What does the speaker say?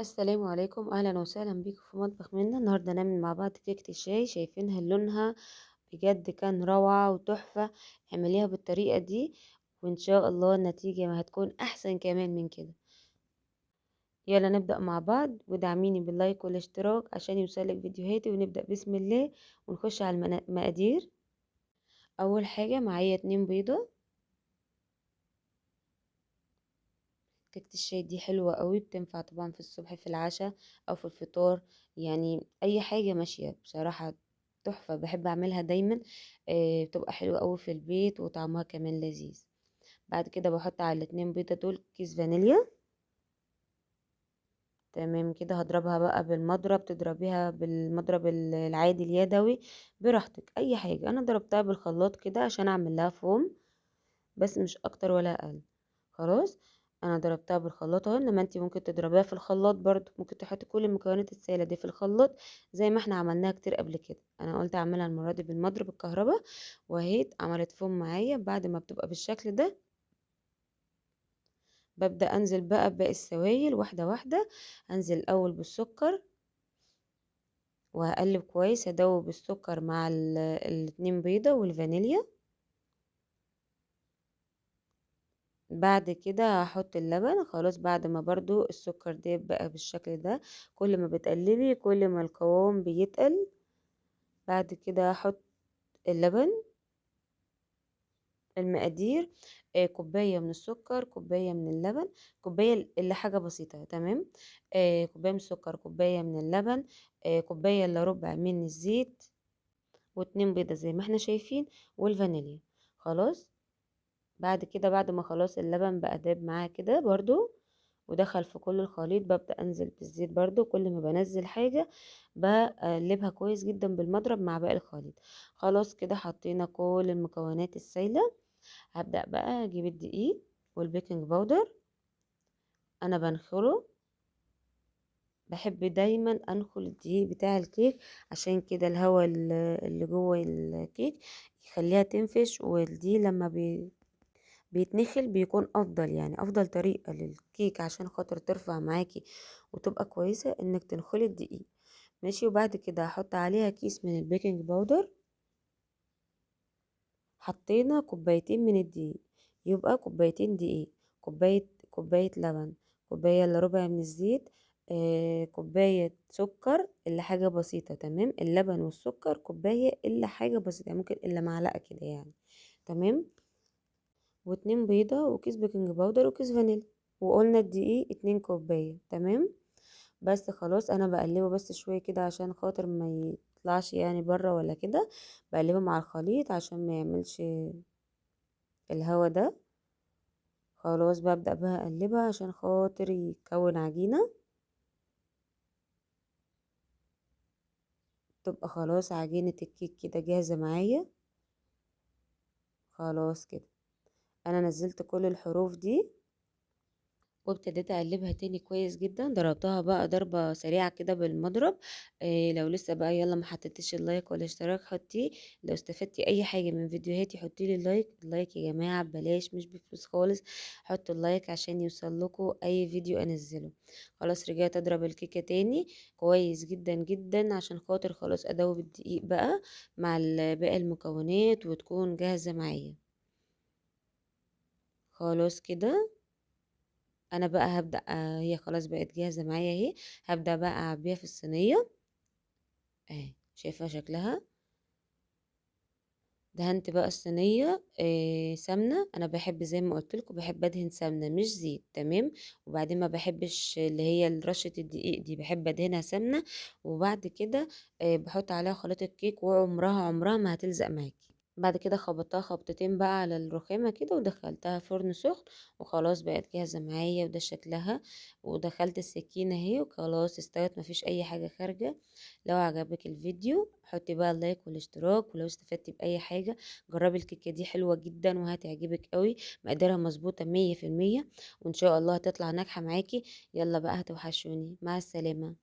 السلام عليكم، اهلا وسهلا بيكم في مطبخ منا. النهارده نعمل مع بعض كيكه الشاي. شايفينها لونها بجد كان روعه وتحفه. اعمليها بالطريقه دي وان شاء الله النتيجه ما هتكون احسن كمان من كده. يلا نبدا مع بعض، ودعميني باللايك والاشتراك عشان يوصلك فيديوهاتي. ونبدا بسم الله ونخش على المقادير. اول حاجه معايا 2 بيضه. كيكه الشاي دي حلوه قوي، بتنفع طبعا في الصبح، في العشاء او في الفطار، يعني اي حاجه ماشيه بصراحه. تحفه، بحب اعملها دايما. بتبقى حلوه قوي في البيت وطعمها كمان لذيذ. بعد كده بحط على ال2 بيضه دول كيس فانيليا. تمام كده، هضربها بقى بالمضرب. تضربيها بالمضرب العادي اليدوي براحتك، اي حاجه. انا ضربتها بالخلاط كده عشان اعمل لها فوم، بس مش اكتر ولا اقل. خلاص، انا ضربتها بالخلاط اهو. انما انتي ممكن تضربيها في الخلاط برضو، ممكن تحطي كل المكونات السائله دي في الخلاط زي ما احنا عملناها كتير قبل كده. انا قلت اعملها المره دي بالمضرب الكهرباء، وهي عملت فوم معايا. بعد ما بتبقى بالشكل ده ببدا انزل بقى بباقي السوائل واحده واحده. انزل الاول بالسكر وهقلب كويس، ادوب السكر مع ال2 بيضه والفانيليا. بعد كده هحط اللبن. خلاص، بعد ما برضو السكر ده بقى بالشكل ده، كل ما بتقلبي كل ما القوام بيتقل. بعد كده هحط اللبن. المقادير: كوباية من السكر، كوباية من اللبن، كوباية اللي حاجة بسيطة. تمام. كوباية من السكر، كوباية من اللبن، كوباية الا ربع من الزيت، و2 بيضة زي ما احنا شايفين، والفانيليا. خلاص. بعد كده، بعد ما خلاص اللبن بقى داب معاه كده برضو ودخل في كل الخليط، ببدأ انزل بالزيت برضو. كل ما بنزل حاجة بقلبها كويس جدا بالمضرب مع باقي الخليط. خلاص كده حطينا كل المكونات السائلة. هبدأ بقى اجيب الدقيق والبيكنج باودر. انا بنخله، بحب دايما انخل الدقيق بتاع الكيك، عشان كده الهواء اللي جوه الكيك يخليها تنفش. والدقيق لما بيتنخل بيكون افضل، يعني افضل طريقة للكيك عشان خاطر ترفع معاكي وتبقى كويسة انك تنخلي الدقيق. ماشي. وبعد كده هحط عليها كيس من البيكنج باودر. حطينا كوبايتين من الدقيق، يبقى كوبايتين دقيق، كوباية لبن، كوباية الا ربع من الزيت، كوباية سكر الا حاجة بسيطة. تمام. اللبن والسكر كوباية الا حاجة بسيطة، يعني ممكن الا معلقة كده يعني. تمام. و2 بيضة وكيس بيكنج باودر وكيس فانيليا. وقلنا الدقيق 2 كوباية. تمام. بس خلاص، انا بقلبه بس شوية كده عشان خاطر ما يطلعش يعني بره ولا كده. بقلبه مع الخليط عشان ما يعملش الهوا ده. خلاص، ببدأ بقى اقلبها عشان خاطر يكون عجينة. تبقى خلاص عجينة الكيك كده جاهزة معايا. خلاص كده، انا نزلت كل الحروف دي وابتديت اقلبها تاني كويس جدا. ضربتها بقى ضربة سريعة كده بالمضرب. لو لسه بقى يلا ما حطيتيش اللايك والاشتراك حطيه. لو استفدتي اي حاجة من فيديوهاتي حطي لي اللايك. اللايك يا جماعة ببلاش، مش بفلوس خالص. حطوا اللايك عشان يوصل لكم اي فيديو انزله. خلاص، رجعت اضرب الكيكة تاني كويس جدا جدا عشان خاطر خلاص ادوب الدقيق بقى مع باقي المكونات وتكون جاهزة معايا. خلاص كده، انا بقى هبدأ. هي خلاص بقت جاهزة معايا اهي. هبدأ بقى اعبيها في الصينية اهي. شايفة شكلها؟ دهنت بقى الصينية سمنة. انا بحب زي ما قلت لكم، بحب ادهن سمنة مش زيت. تمام. وبعدين ما بحبش اللي هي رشة الدقيق دي، بحب ادهنها سمنة. وبعد كده بحط عليها خليط الكيك، وعمرها ما هتلزق معاكي. بعد كده خبطتها خبطتين بقى على الرخامة كده ودخلتها فرن سخن. وخلاص بقت جاهزة معايا، وده شكلها. ودخلت السكينة اهي وخلاص استوت، مفيش اي حاجة خارجة. لو عجبك الفيديو حطي بقى اللايك والاشتراك. ولو استفدتي بأي حاجة جربي الكيكة دي، حلوة جدا وهتعجبك قوي. مقدارها مظبوطة 100%، وان شاء الله هتطلع ناجحة معاكي. يلا بقى، هتوحشوني. مع السلامة.